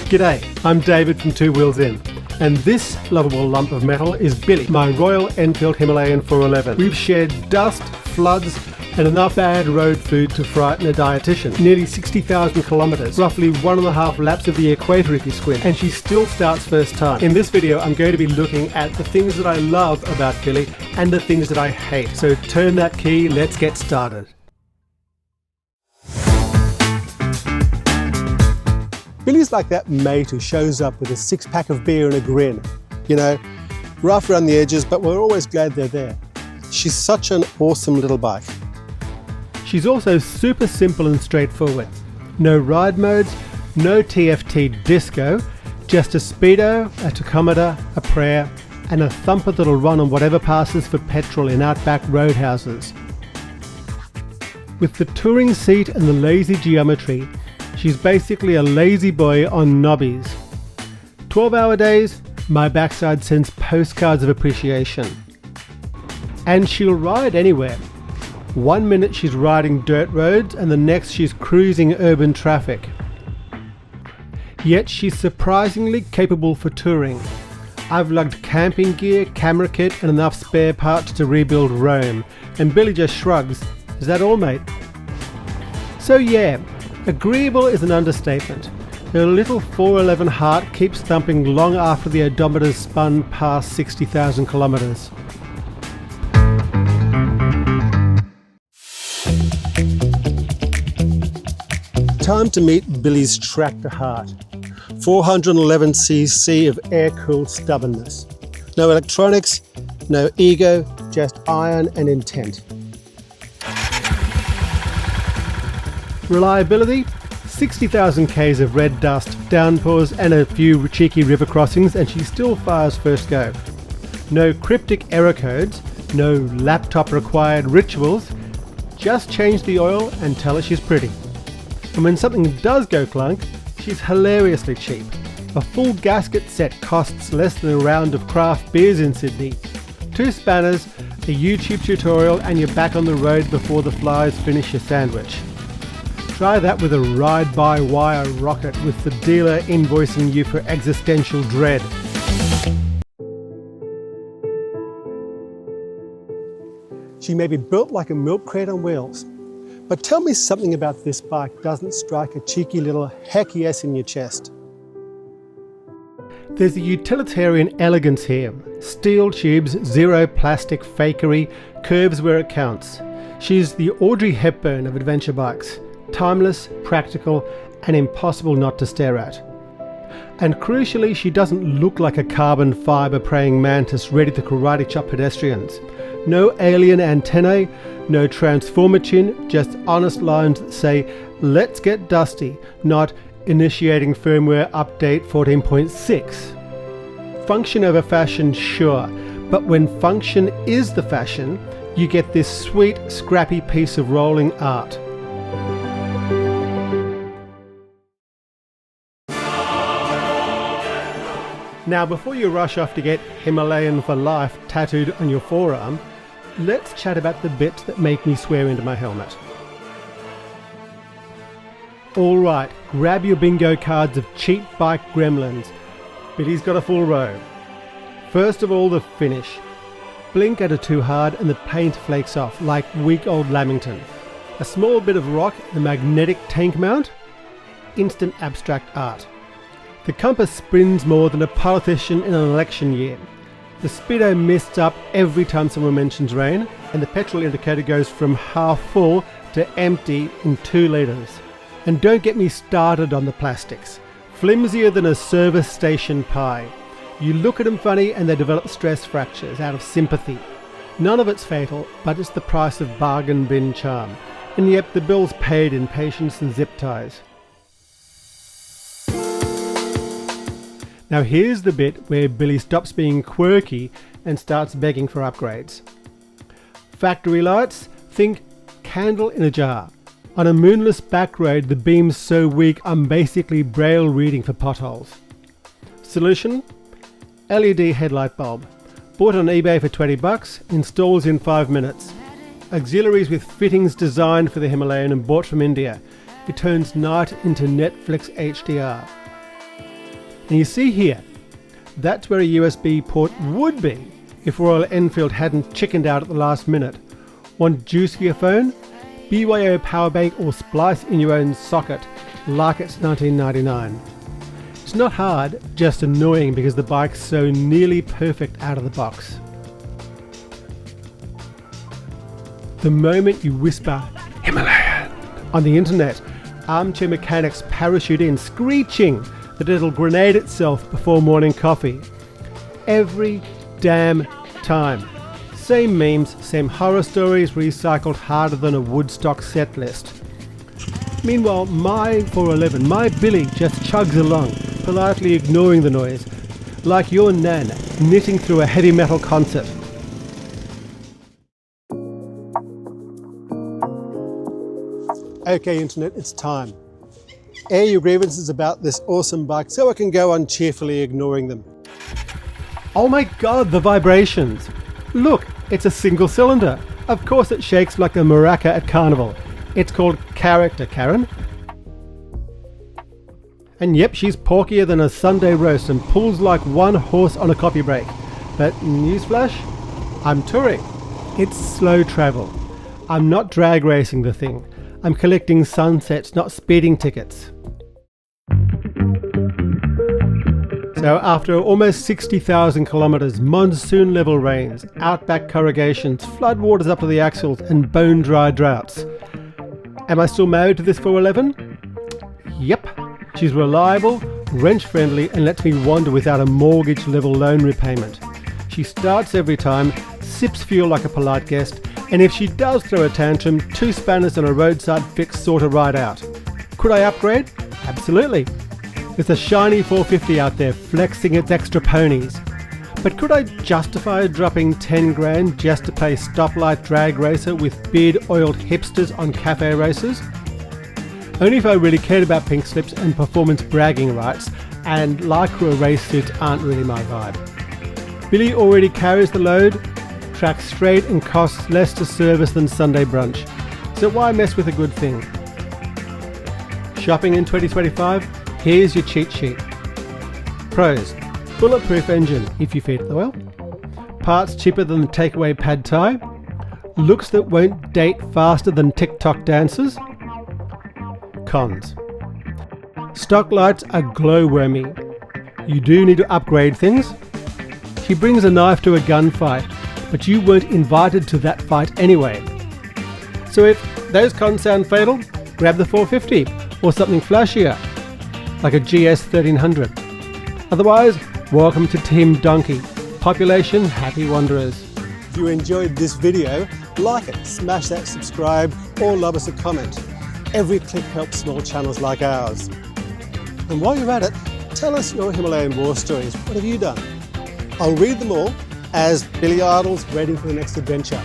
G'day, I'm David from Two Wheels In, and this lovable lump of metal is Billy, my Royal Enfield Himalayan 411. We've shared dust, floods, and enough bad road food to frighten a dietitian. Nearly 60,000 kilometres, roughly 1.5 laps of the equator if you squint, and she still starts first time. In this video, I'm going to be looking at the things that I love about Billy and the things that I hate. So turn that key, let's get started. Billy's like that mate who shows up with a six-pack of beer and a grin. You know, rough around the edges, but we're always glad they're there. She's such an awesome little bike. She's also super simple and straightforward. No ride modes, no TFT disco, just a speedo, a tachometer, a prayer, and a thumper that'll run on whatever passes for petrol in outback roadhouses. With the touring seat and the lazy geometry, she's basically a lazy boy on knobbies. 12-hour days, my backside sends postcards of appreciation. And she'll ride anywhere. 1 minute she's riding dirt roads and the next she's cruising urban traffic. Yet she's surprisingly capable for touring. I've lugged camping gear, camera kit and enough spare parts to rebuild Rome, and Billy just shrugs. Is that all, mate? So yeah, agreeable is an understatement. Her little 411 heart keeps thumping long after the odometer's spun past 60,000 kilometres. Time to meet Billy's tractor heart. 411cc of air-cooled stubbornness. No electronics, no ego, just iron and intent. Reliability? 60,000 Ks of red dust, downpours and a few cheeky river crossings and she still fires first go. No cryptic error codes, no laptop required rituals, just change the oil and tell her she's pretty. And when something does go clunk, she's hilariously cheap. A full gasket set costs less than a round of craft beers in Sydney. 2 spanners, a YouTube tutorial and you're back on the road before the flies finish your sandwich. Try that with a ride-by-wire rocket with the dealer invoicing you for existential dread. She may be built like a milk crate on wheels, but tell me something about this bike doesn't strike a cheeky little heck yes in your chest. There's a utilitarian elegance here. Steel tubes, zero plastic fakery, curves where it counts. She's the Audrey Hepburn of adventure bikes. Timeless, practical, and impossible not to stare at. And crucially, she doesn't look like a carbon fibre praying mantis ready to karate chop pedestrians. No alien antennae, no transformer chin, just honest lines that say, let's get dusty, not initiating firmware update 14.6. Function over fashion, sure, but when function is the fashion, you get this sweet, scrappy piece of rolling art. Now, before you rush off to get Himalayan for life tattooed on your forearm, let's chat about the bits that make me swear into my helmet. Alright, grab your bingo cards of cheap bike gremlins. Billy's got a full row. First of all, the finish. Blink at it too hard and the paint flakes off like weak old Lamington. A small bit of rock, the magnetic tank mount, instant abstract art. The compass spins more than a politician in an election year. The speedo mists up every time someone mentions rain, and the petrol indicator goes from half full to empty in 2 litres. And don't get me started on the plastics. Flimsier than a service station pie. You look at them funny and they develop stress fractures out of sympathy. None of it's fatal, but it's the price of bargain bin charm. And yet the bill's paid in patience and zip ties. Now here's the bit where Billy stops being quirky and starts begging for upgrades. Factory lights, think candle in a jar. On a moonless back road, the beam's so weak I'm basically braille reading for potholes. Solution? LED headlight bulb. Bought on eBay for $20, installs in 5 minutes. Auxiliaries with fittings designed for the Himalayan and bought from India. It turns night into Netflix HDR. And you see here, that's where a USB port would be if Royal Enfield hadn't chickened out at the last minute. Want juice for your phone? BYO power bank or splice in your own socket like it's 1999. It's not hard, just annoying because the bike's so nearly perfect out of the box. The moment you whisper Himalayan on the internet, armchair mechanics parachute in screeching that it'll grenade itself before morning coffee. Every damn time. Same memes, same horror stories recycled harder than a Woodstock set list. Meanwhile, my 411, my Billy just chugs along, politely ignoring the noise, like your nan knitting through a heavy metal concert. Okay, internet, it's time. Air your grievances about this awesome bike so I can go on cheerfully ignoring them. Oh my god, the vibrations! Look, it's a single cylinder. Of course it shakes like a maraca at carnival. It's called character, Karen. And yep, she's porkier than a Sunday roast and pulls like one horse on a coffee break. But newsflash, I'm touring. It's slow travel. I'm not drag racing the thing. I'm collecting sunsets, not speeding tickets. So after almost 60,000 kilometres, monsoon level rains, outback corrugations, floodwaters up to the axles and bone dry droughts. Am I still married to this 411? Yep. She's reliable, wrench friendly and lets me wander without a mortgage level loan repayment. She starts every time, sips fuel like a polite guest, and if she does throw a tantrum, 2 spanners and a roadside fix sort her right out. Could I upgrade? Absolutely. There's a shiny 450 out there flexing its extra ponies. But could I justify dropping 10 grand just to play stoplight drag racer with beard-oiled hipsters on cafe races? Only if I really cared about pink slips and performance bragging rights, and lycra race suits aren't really my vibe. Billy already carries the load, tracks straight and costs less to service than Sunday brunch. So why mess with a good thing? Shopping in 2025? Here's your cheat sheet. Pros: bulletproof engine if you feed it well. Parts cheaper than the takeaway pad thai. Looks that won't date faster than TikTok dancers. Cons: stock lights are glowwormy. You do need to upgrade things. She brings a knife to a gunfight, but you weren't invited to that fight anyway. So if those cons sound fatal, grab the 450 or something flashier, like a GS 1300. Otherwise, welcome to Team Donkey. Population happy wanderers. If you enjoyed this video, like it, smash that subscribe or lob us a comment. Every click helps small channels like ours. And while you're at it, tell us your Himalayan war stories. What have you done? I'll read them all as Billy idles waiting for the next adventure.